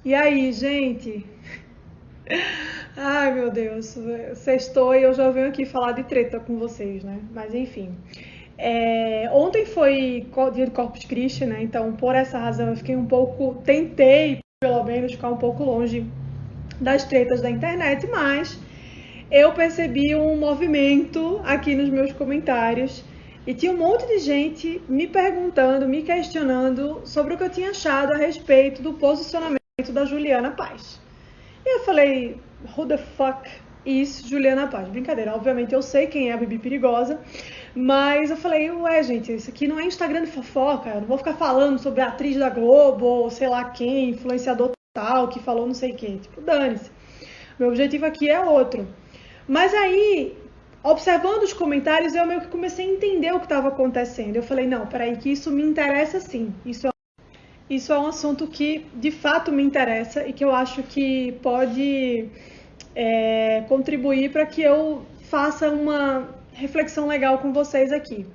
E aí, gente? Ai, meu Deus, sextou e eu já venho aqui falar de treta com vocês, né? Mas enfim. Ontem foi dia de Corpus Christi, né? Então, por essa razão, eu fiquei um pouco. Tentei, pelo menos, ficar um pouco longe das tretas da internet, mas eu percebi um movimento aqui nos meus comentários e tinha um monte de gente me perguntando, me questionando sobre o que eu tinha achado a respeito do posicionamento da Juliana Paz. E eu falei, who the fuck is Juliana Paz? Brincadeira, obviamente eu sei quem é a Bibi Perigosa, mas eu falei, ué, gente, isso aqui não é Instagram de fofoca, eu não vou ficar falando sobre a atriz da Globo, ou sei lá quem, influenciador tal, que falou não sei quem. Tipo, dane-se. Meu objetivo aqui é outro. Mas aí, observando os comentários, eu meio que comecei a entender o que estava acontecendo. Eu falei, não, peraí, que isso me interessa sim. Isso é um assunto que de fato me interessa e que eu acho que pode contribuir para que eu faça uma reflexão legal com vocês aqui.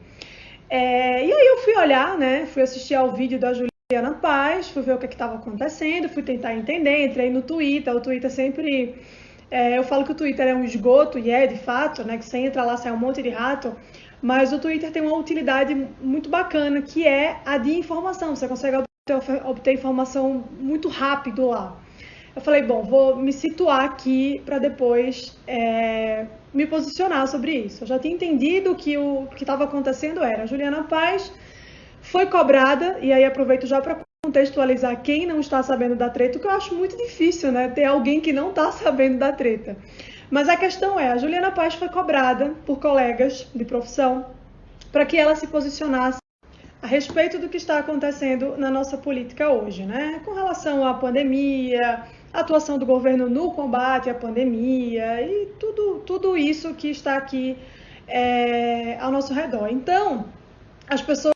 E aí eu fui olhar, né? Fui assistir ao vídeo da Juliana Paz, fui ver o que estava acontecendo, fui tentar entender, entrei no Twitter. O Twitter sempre... eu falo que o Twitter é um esgoto, e é de fato, né? Que você entra lá, sai um monte de rato. Mas o Twitter tem uma utilidade muito bacana, que é a de informação. Você consegue obter informação muito rápido lá. Eu falei, bom, vou me situar aqui para depois me posicionar sobre isso. Eu já tinha entendido que o que estava acontecendo era a Juliana Paz foi cobrada, e aí aproveito já para contextualizar quem não está sabendo da treta, que eu acho muito difícil, né, ter alguém que não está sabendo da treta. Mas a questão é, a Juliana Paz foi cobrada por colegas de profissão para que ela se posicionasse a respeito do que está acontecendo na nossa política hoje, né? Com relação à pandemia, a atuação do governo no combate à pandemia e tudo isso que está aqui ao nosso redor. Então, as pessoas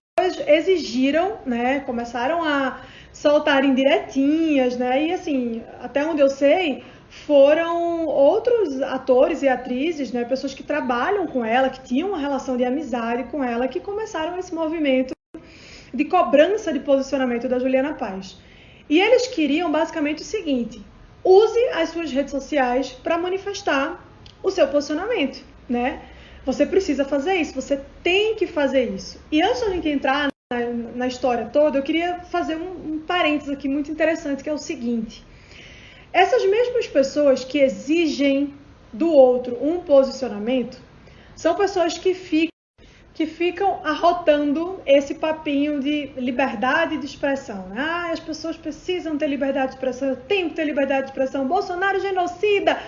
exigiram, né? Começaram a soltar indiretinhas, né? E assim, até onde eu sei, foram outros atores e atrizes, né? Pessoas que trabalham com ela, que tinham uma relação de amizade com ela, que começaram esse movimento de cobrança de posicionamento da Juliana Paz. E eles queriam basicamente o seguinte: use as suas redes sociais para manifestar o seu posicionamento, né? Você precisa fazer isso, você tem que fazer isso. E antes de a gente entrar na história toda, eu queria fazer um parênteses aqui muito interessante, que é o seguinte: essas mesmas pessoas que exigem do outro um posicionamento são pessoas que ficam arrotando esse papinho de liberdade de expressão. Ah, as pessoas precisam ter liberdade de expressão, eu tenho que ter liberdade de expressão, Bolsonaro genocida,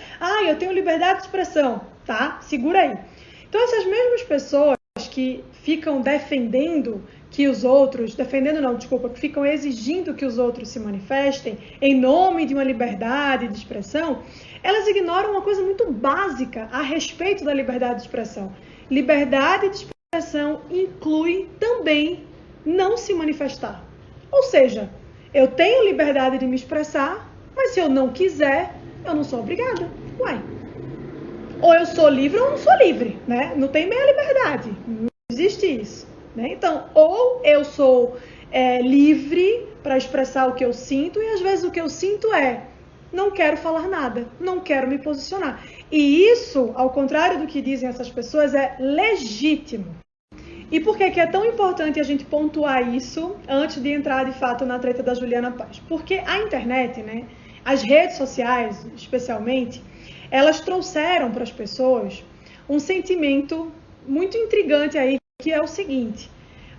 eu tenho liberdade de expressão, tá? Segura aí. Então essas mesmas pessoas que ficam defendendo que os outros, que ficam exigindo que os outros se manifestem em nome de uma liberdade de expressão, elas ignoram uma coisa muito básica a respeito da liberdade de expressão. Liberdade de expressão inclui também não se manifestar. Ou seja, eu tenho liberdade de me expressar, mas se eu não quiser, eu não sou obrigada. Uai. Ou eu sou livre ou não sou livre, né? Não tem meia liberdade. Não existe isso, né? Então, ou eu sou livre para expressar o que eu sinto, e às vezes o que eu sinto não quero falar nada, não quero me posicionar. E isso, ao contrário do que dizem essas pessoas, é legítimo. E por que é tão importante a gente pontuar isso antes de entrar de fato na treta da Juliana Paz? Porque a internet, né, as redes sociais especialmente, elas trouxeram para as pessoas um sentimento muito intrigante aí, que é o seguinte: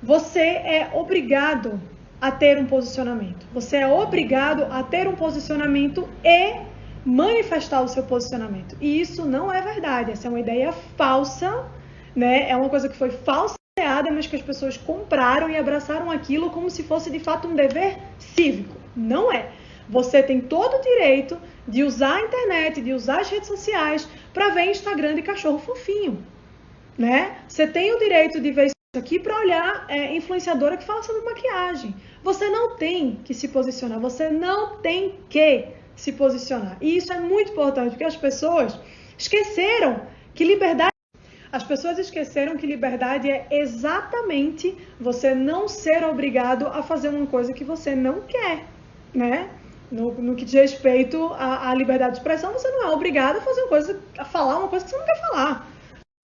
você é obrigado a ter um posicionamento. Você é obrigado a ter um posicionamento e manifestar o seu posicionamento. E isso não é verdade. Essa é uma ideia falsa, né? É uma coisa que foi falseada, mas que as pessoas compraram e abraçaram aquilo como se fosse de fato um dever cívico. Não é. Você tem todo o direito de usar a internet, de usar as redes sociais para ver Instagram de cachorro fofinho, né? Você tem o direito de ver isso aqui para olhar influenciadora que fala sobre maquiagem. Você não tem que se posicionar, você não tem que se posicionar. E isso é muito importante, porque as pessoas esqueceram que liberdade é exatamente você não ser obrigado a fazer uma coisa que você não quer, né? No que diz respeito à liberdade de expressão, você não é obrigado a fazer uma coisa, a falar uma coisa que você não quer falar.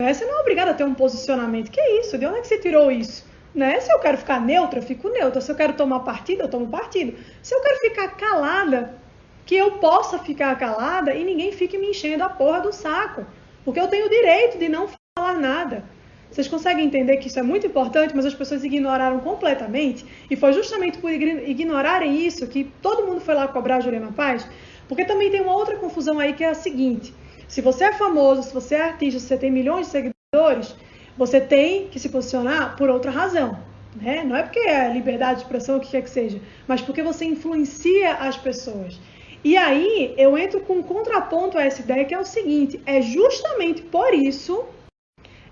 Né? Você não é obrigado a ter um posicionamento. Que é isso? De onde é que você tirou isso? Né? Se eu quero ficar neutra, eu fico neutra. Se eu quero tomar partido, eu tomo partido. Se eu quero ficar calada, que eu possa ficar calada e ninguém fique me enchendo a porra do saco. Porque eu tenho o direito de não falar nada. Vocês conseguem entender que isso é muito importante, mas as pessoas ignoraram completamente? E foi justamente por ignorarem isso que todo mundo foi lá cobrar a Juliana Paz? Porque também tem uma outra confusão aí que é a seguinte: se você é famoso, se você é artista, se você tem milhões de seguidores, você tem que se posicionar por outra razão. Né? Não é porque é liberdade de expressão, o que quer que seja, mas porque você influencia as pessoas. E aí eu entro com um contraponto a essa ideia, que é o seguinte: é justamente por isso,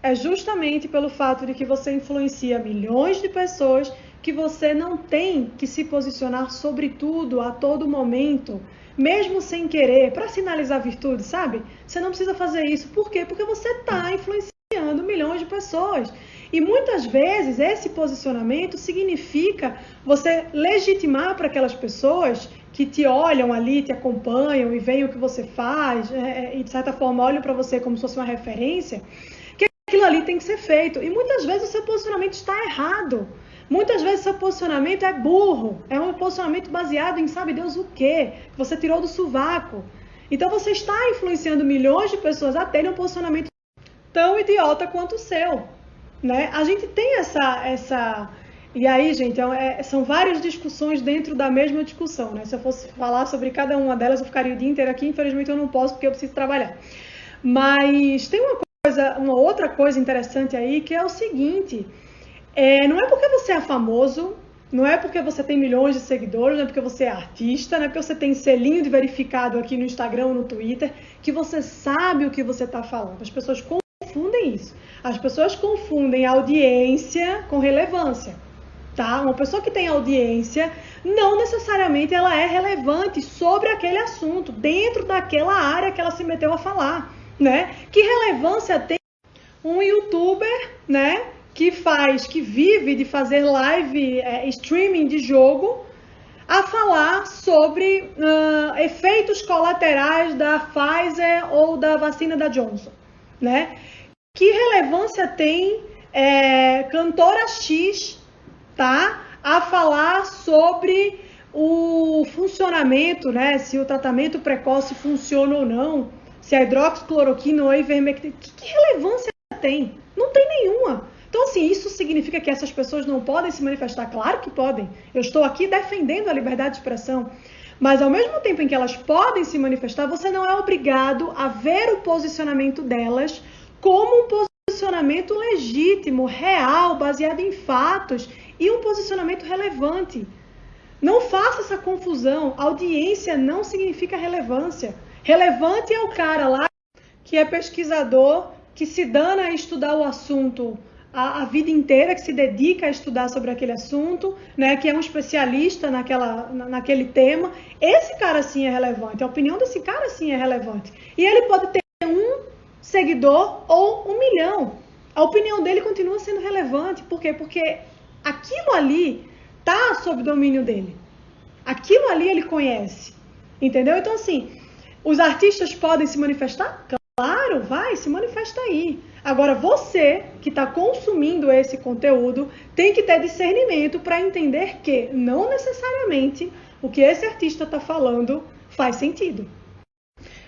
é justamente pelo fato de que você influencia milhões de pessoas, que você não tem que se posicionar sobre tudo, a todo momento, mesmo sem querer, para sinalizar virtude, sabe? Você não precisa fazer isso. Por quê? Porque você está influenciando milhões de pessoas. E muitas vezes esse posicionamento significa você legitimar para aquelas pessoas que te olham ali, te acompanham e veem o que você faz, e de certa forma olham para você como se fosse uma referência, que aquilo ali tem que ser feito. E muitas vezes o seu posicionamento está errado. Muitas vezes o seu posicionamento é burro. É um posicionamento baseado em sabe Deus o quê? Que você tirou do sovaco. Então você está influenciando milhões de pessoas a terem um posicionamento tão idiota quanto o seu. Né? A gente tem essa... E aí, gente, são várias discussões dentro da mesma discussão. Né? Se eu fosse falar sobre cada uma delas, eu ficaria o dia inteiro aqui. Infelizmente eu não posso, porque eu preciso trabalhar. Mas tem uma outra coisa interessante aí, que é o seguinte: não é porque você é famoso, não é porque você tem milhões de seguidores, não é porque você é artista, não é porque você tem selinho de verificado aqui no Instagram ou no Twitter, que você sabe o que você está falando. As pessoas confundem isso. As pessoas confundem audiência com relevância. Tá? Uma pessoa que tem audiência, não necessariamente ela é relevante sobre aquele assunto, dentro daquela área que ela se meteu a falar. Né? Que relevância tem um youtuber, né, que vive de fazer live, streaming de jogo, a falar sobre efeitos colaterais da Pfizer ou da vacina da Johnson, né? Que relevância tem cantora X, tá, a falar sobre o funcionamento, né, se o tratamento precoce funciona ou não, se a hidroxicloroquina ou a ivermectina, que relevância tem? Não tem nenhuma. Então, assim, isso significa que essas pessoas não podem se manifestar? Claro que podem. Eu estou aqui defendendo a liberdade de expressão. Mas, ao mesmo tempo em que elas podem se manifestar, você não é obrigado a ver o posicionamento delas como um posicionamento legítimo, real, baseado em fatos e um posicionamento relevante. Não faça essa confusão. Audiência não significa relevância. Relevante é o cara lá que é pesquisador, que se dana a estudar o assunto a vida inteira, que se dedica a estudar sobre aquele assunto, né, que é um especialista naquele tema. Esse cara sim é relevante, a opinião desse cara sim é relevante. E ele pode ter 1 seguidor ou 1 milhão. A opinião dele continua sendo relevante. Por quê? Porque aquilo ali está sob domínio dele. Aquilo ali ele conhece. Entendeu? Então, assim, os artistas podem se manifestar? Claro, vai, se manifesta aí. Agora, você que está consumindo esse conteúdo tem que ter discernimento para entender que não necessariamente o que esse artista está falando faz sentido.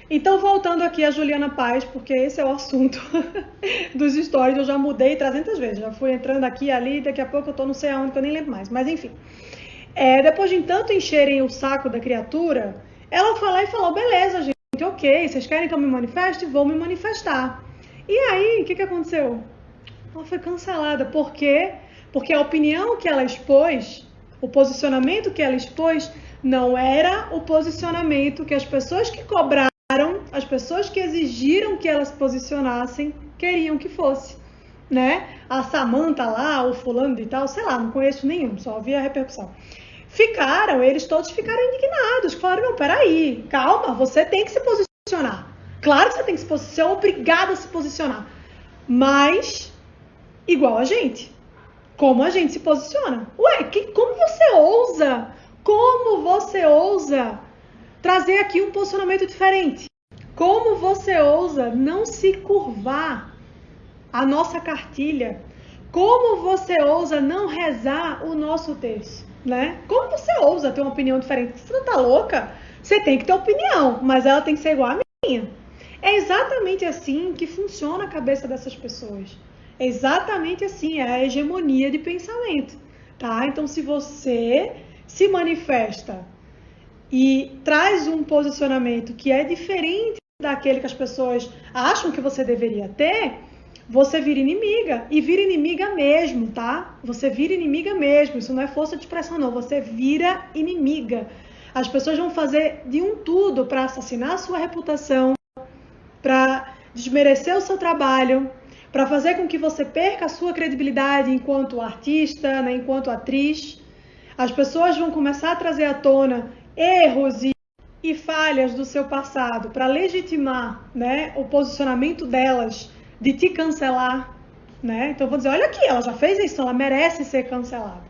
Então, voltando aqui a Juliana Paz, porque esse é o assunto dos stories, eu já mudei 300 vezes, já fui entrando aqui, ali, daqui a pouco eu estou não sei aonde, que eu nem lembro mais, mas enfim. Depois de tanto encherem o saco da criatura, ela foi lá e falou, beleza, gente, ok, vocês querem que eu me manifeste? Vou me manifestar. E aí, o que aconteceu? Ela foi cancelada. Por quê? Porque a opinião que ela expôs, o posicionamento que ela expôs, não era o posicionamento que as pessoas que cobraram, as pessoas que exigiram que elas se posicionassem, queriam que fosse. Né? A Samantha lá, o fulano de tal, sei lá, não conheço nenhum, só vi a repercussão. Eles todos ficaram indignados, falaram, não, peraí, calma, você tem que se posicionar. Claro que você tem que se posicionar, você é obrigado a se posicionar. Mas, igual a gente. Como a gente se posiciona? Ué, como você ousa? Como você ousa trazer aqui um posicionamento diferente. Como você ousa não se curvar à nossa cartilha? Como você ousa não rezar o nosso texto, né? Como você ousa ter uma opinião diferente? Você não tá louca? Você tem que ter opinião, mas ela tem que ser igual à minha. É exatamente assim que funciona a cabeça dessas pessoas. É exatamente assim, é a hegemonia de pensamento, tá? Então, se você se manifesta e traz um posicionamento que é diferente daquele que as pessoas acham que você deveria ter, você vira inimiga, e vira inimiga mesmo, tá? Você vira inimiga mesmo, isso não é força de expressão não, você vira inimiga. As pessoas vão fazer de um tudo para assassinar a sua reputação, para desmerecer o seu trabalho, para fazer com que você perca a sua credibilidade enquanto artista, né, enquanto atriz. As pessoas vão começar a trazer à tona erros e falhas do seu passado para legitimar, né, o posicionamento delas de te cancelar, né? Então vou dizer, olha aqui, ela já fez isso, ela merece ser cancelada.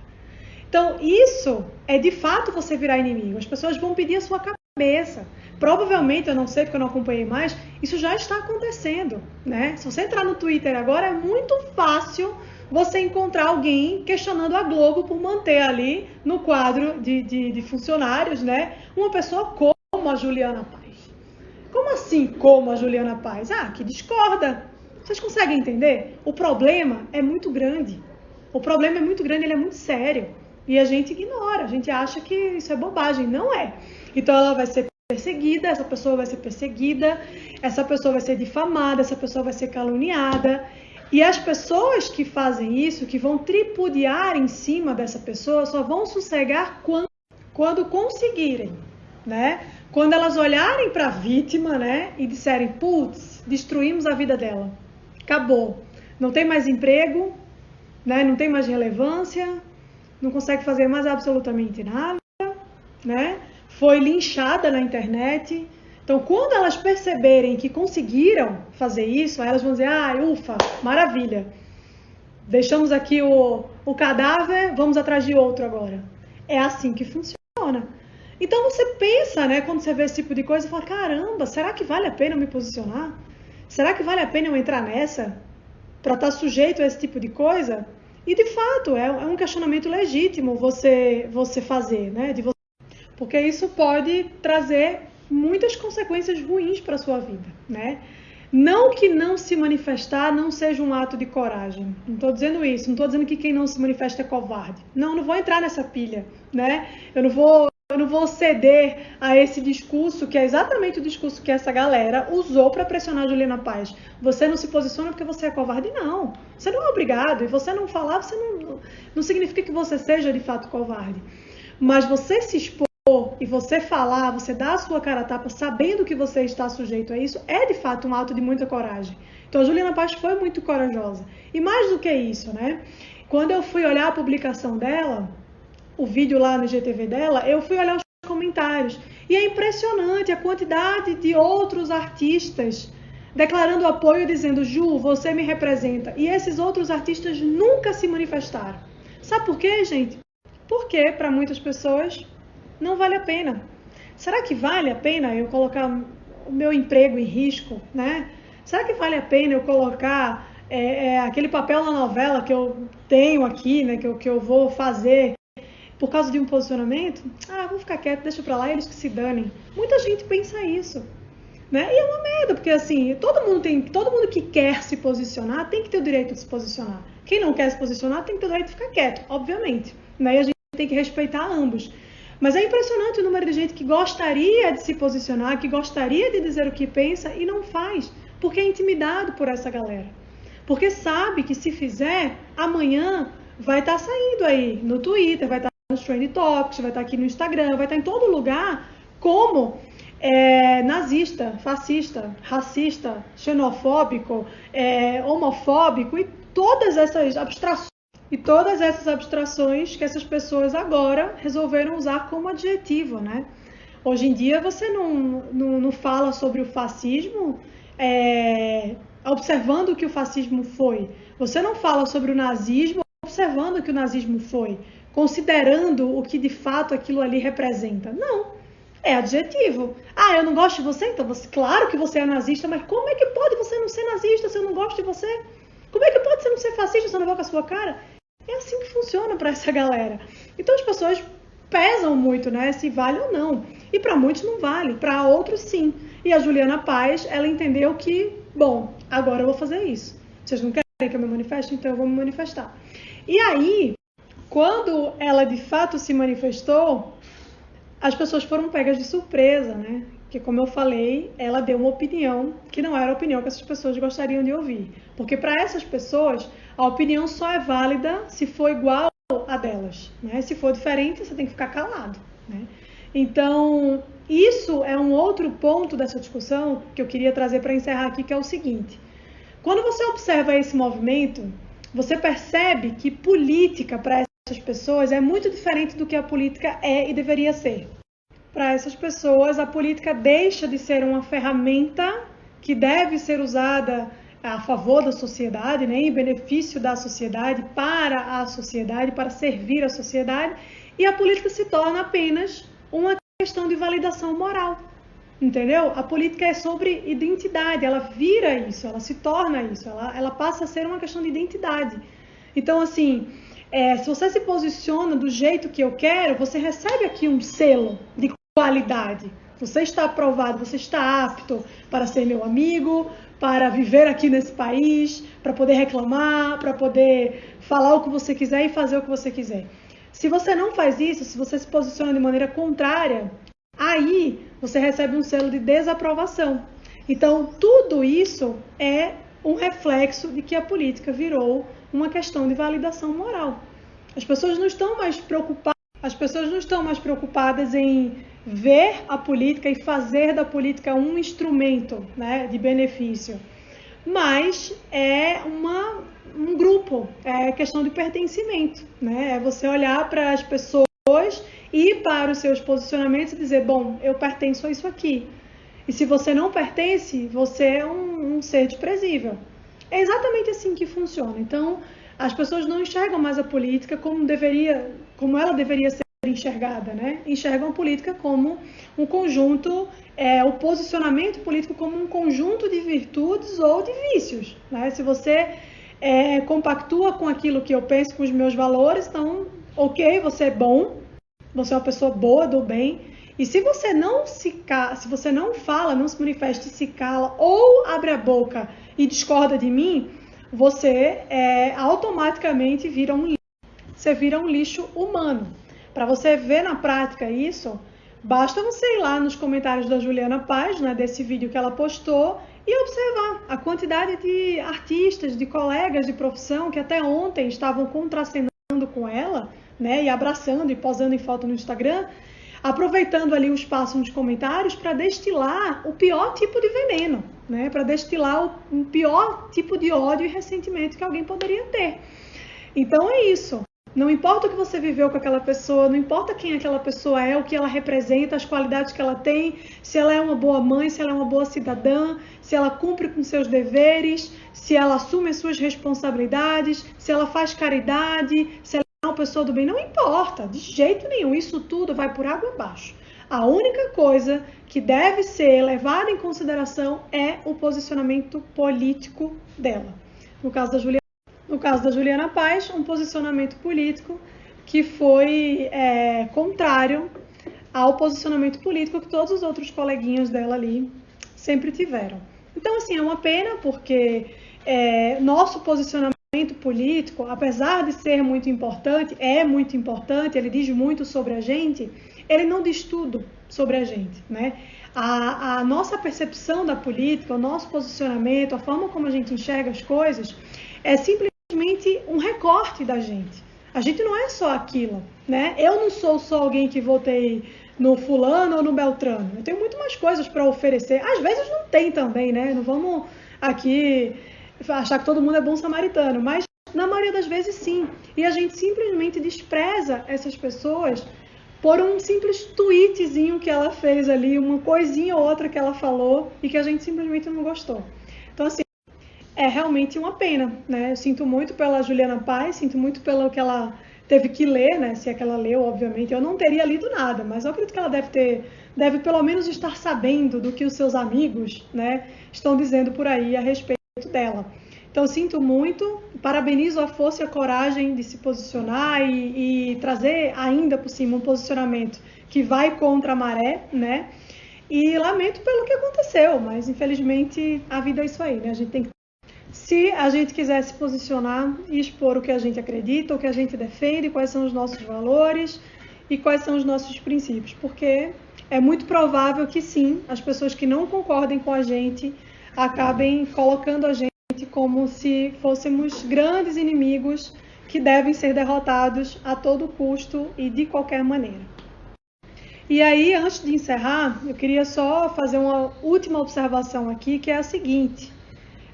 Então isso é de fato você virar inimigo. As pessoas vão pedir a sua cabeça. Provavelmente, eu não sei porque eu não acompanhei mais, isso já está acontecendo, né? Se você entrar no Twitter agora, é muito fácil você encontrar alguém questionando a Globo por manter ali no quadro de funcionários, né, uma pessoa como a Juliana Paes. Como assim como a Juliana Paes? Ah, que discorda. Vocês conseguem entender? O problema é muito grande. O problema é muito grande, ele é muito sério. E a gente ignora, a gente acha que isso é bobagem. Não é. Então ela vai ser perseguida, essa pessoa vai ser perseguida, essa pessoa vai ser difamada, essa pessoa vai ser caluniada. E as pessoas que fazem isso, que vão tripudiar em cima dessa pessoa, só vão sossegar quando conseguirem, né? Quando elas olharem para a vítima, né, e disserem, putz, destruímos a vida dela. Acabou. Não tem mais emprego, né? Não tem mais relevância, não consegue fazer mais absolutamente nada, né? Foi linchada na internet. Então, quando elas perceberem que conseguiram fazer isso, aí elas vão dizer, ah, ufa, maravilha. Deixamos aqui o cadáver, vamos atrás de outro agora. É assim que funciona. Então, você pensa, né, quando você vê esse tipo de coisa, e fala, caramba, será que vale a pena eu me posicionar? Será que vale a pena eu entrar nessa para estar sujeito a esse tipo de coisa? E, de fato, é um questionamento legítimo você fazer, né? Porque isso pode trazer muitas consequências ruins para a sua vida, né? Não que não se manifestar não seja um ato de coragem. Não estou dizendo isso. Não estou dizendo que quem não se manifesta é covarde. Não vou entrar nessa pilha, né? Eu não vou ceder a esse discurso, que é exatamente o discurso que essa galera usou para pressionar a Juliana Paes. Você não se posiciona porque você é covarde? Não. Você não é obrigado. E você não falar, você não significa que você seja de fato covarde. Mas você se expor e você falar, você dar a sua cara a tapa sabendo que você está sujeito a isso, é de fato um ato de muita coragem. Então a Juliana Paes foi muito corajosa. E mais do que isso, né? Quando eu fui olhar a publicação dela, o vídeo lá no IGTV dela, eu fui olhar os comentários. E é impressionante a quantidade de outros artistas declarando apoio, dizendo, Ju, você me representa. E esses outros artistas nunca se manifestaram. Sabe por quê, gente? Porque, para muitas pessoas, não vale a pena. Será que vale a pena eu colocar o meu emprego em risco, né? Será que vale a pena eu colocar aquele papel na novela que eu tenho aqui, né? Que eu vou fazer por causa de um posicionamento? Ah, vou ficar quieto, deixa pra lá, eles que se danem. Muita gente pensa isso, né? E é uma merda, porque assim, todo mundo que quer se posicionar tem que ter o direito de se posicionar. Quem não quer se posicionar tem que ter o direito de ficar quieto, obviamente, né? E a gente tem que respeitar ambos. Mas é impressionante o número de gente que gostaria de se posicionar, que gostaria de dizer o que pensa e não faz, porque é intimidado por essa galera. Porque sabe que se fizer, amanhã vai estar saindo aí no Twitter, vai estar nos Trend Topics, vai estar aqui no Instagram, vai estar em todo lugar como nazista, fascista, racista, xenofóbico, homofóbico e todas essas abstrações. E todas essas abstrações que essas pessoas agora resolveram usar como adjetivo, né? Hoje em dia você não fala sobre o fascismo observando o que o fascismo foi. Você não fala sobre o nazismo observando o que o nazismo foi, considerando o que de fato aquilo ali representa. Não. É adjetivo. Ah, eu não gosto de você, então você, claro que você é nazista, mas como é que pode você não ser nazista se eu não gosto de você? Como é que pode você não ser fascista se eu não vou com a sua cara? É assim que funciona para essa galera. Então as pessoas pesam muito, né? Se vale ou não. E para muitos não vale, para outros sim. E a Juliana Paz, ela entendeu que, bom, agora eu vou fazer isso. Vocês não querem que eu me manifeste? Então eu vou me manifestar. E aí, quando ela de fato se manifestou, as pessoas foram pegas de surpresa, né? Porque, como eu falei, ela deu uma opinião que não era a opinião que essas pessoas gostariam de ouvir. Porque para essas pessoas, a opinião só é válida se for igual a delas, né? Se for diferente, você tem que ficar calado, né? Então, isso é um outro ponto dessa discussão que eu queria trazer para encerrar aqui, que é o seguinte. Quando você observa esse movimento, você percebe que política para essas pessoas é muito diferente do que a política é e deveria ser. Para essas pessoas, a política deixa de ser uma ferramenta que deve ser usada a favor da sociedade, né, em benefício da sociedade, para servir a sociedade, e a política se torna apenas uma questão de validação moral. Entendeu? A política é sobre identidade, ela vira isso, ela se torna isso, ela passa a ser uma questão de identidade. Então, assim, se você se posiciona do jeito que eu quero, você recebe aqui um selo de qualidade. Você está aprovado, você está apto para ser meu amigo, para viver aqui nesse país, para poder reclamar, para poder falar o que você quiser e fazer o que você quiser. Se você não faz isso, se você se posiciona de maneira contrária, aí você recebe um selo de desaprovação. Então, tudo isso é um reflexo de que a política virou uma questão de validação moral. As pessoas não estão mais preocupadas em ver a política e fazer da política um instrumento, né, de benefício. Mas é um grupo, é questão de pertencimento, né? É você olhar para as pessoas e para os seus posicionamentos e dizer, bom, eu pertenço a isso aqui. E se você não pertence, você é um ser desprezível. É exatamente assim que funciona. Então, as pessoas não enxergam mais a política como ela deveria ser enxergada, né? Enxergam a política como um conjunto, o posicionamento político como um conjunto de virtudes ou de vícios, né? Se você compactua com aquilo que eu penso, com os meus valores, então, ok, você é bom, você é uma pessoa boa, do bem. E se você não se você não fala, não se manifesta e se cala, ou abre a boca e discorda de mim, você automaticamente vira um lixo. Você vira um lixo humano. Para você ver na prática isso, basta você ir lá nos comentários da Juliana Paz, né, desse vídeo que ela postou, e observar a quantidade de artistas, de colegas de profissão que até ontem estavam contracenando com ela, né, e abraçando e posando em foto no Instagram, aproveitando ali o espaço nos comentários para destilar o pior tipo de veneno, né, para destilar o pior tipo de ódio e ressentimento que alguém poderia ter. Então é isso. Não importa o que você viveu com aquela pessoa, não importa quem aquela pessoa é, o que ela representa, as qualidades que ela tem, se ela é uma boa mãe, se ela é uma boa cidadã, se ela cumpre com seus deveres, se ela assume as suas responsabilidades, se ela faz caridade, se ela é uma pessoa do bem, não importa, de jeito nenhum, isso tudo vai por água abaixo. A única coisa que deve ser levada em consideração é o posicionamento político dela. No caso da Juliana Paz, um posicionamento político que foi contrário ao posicionamento político que todos os outros coleguinhas dela ali sempre tiveram. Então, assim, é uma pena porque nosso posicionamento político, apesar de ser muito importante, ele diz muito sobre a gente, ele não diz tudo sobre a gente, né? A nossa percepção da política, o nosso posicionamento, a forma como a gente enxerga as coisas, é simplesmente um recorte da gente. A gente não é só aquilo, né? Eu não sou só alguém que votei no fulano ou no beltrano. Eu tenho muito mais coisas para oferecer. Às vezes não tem também, né? Não vamos aqui achar que todo mundo é bom samaritano, mas na maioria das vezes sim. E a gente simplesmente despreza essas pessoas por um simples tweetzinho que ela fez ali, uma coisinha ou outra que ela falou e que a gente simplesmente não gostou. Então, assim, é realmente uma pena, né? Eu sinto muito pela Juliana Paz, sinto muito pelo que ela teve que ler, né? Se é que ela leu, obviamente. Eu não teria lido nada, mas eu acredito que ela deve pelo menos estar sabendo do que os seus amigos, né, estão dizendo por aí a respeito dela. Então, sinto muito, parabenizo a força e a coragem de se posicionar e trazer ainda por cima um posicionamento que vai contra a maré, né? E lamento pelo que aconteceu, mas infelizmente a vida é isso aí, né? A gente tem que... Se a gente quiser se posicionar e expor o que a gente acredita, o que a gente defende, quais são os nossos valores e quais são os nossos princípios, porque é muito provável que sim, as pessoas que não concordem com a gente acabem colocando a gente como se fôssemos grandes inimigos que devem ser derrotados a todo custo e de qualquer maneira. E aí, antes de encerrar, eu queria só fazer uma última observação aqui, que é a seguinte.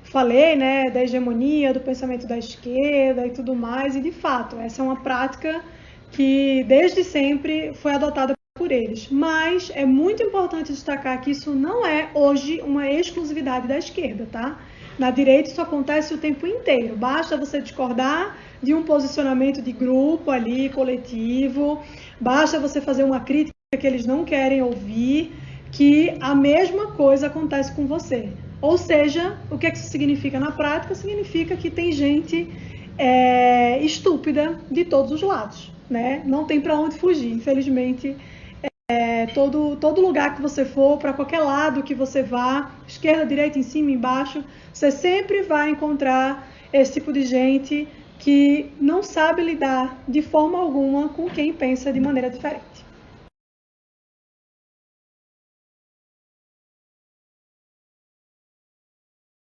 Falei, né, da hegemonia, do pensamento da esquerda e tudo mais, e de fato, essa é uma prática que desde sempre foi adotada por eles. Mas é muito importante destacar que isso não é hoje uma exclusividade da esquerda, tá? Na direita isso acontece o tempo inteiro, basta você discordar de um posicionamento de grupo ali, coletivo, basta você fazer uma crítica que eles não querem ouvir, que a mesma coisa acontece com você. Ou seja, o que isso significa na prática? Significa que tem gente estúpida de todos os lados, né? Não tem para onde fugir, infelizmente. Todo lugar que você for, para qualquer lado que você vá, esquerda, direita, em cima, embaixo, você sempre vai encontrar esse tipo de gente que não sabe lidar de forma alguma com quem pensa de maneira diferente.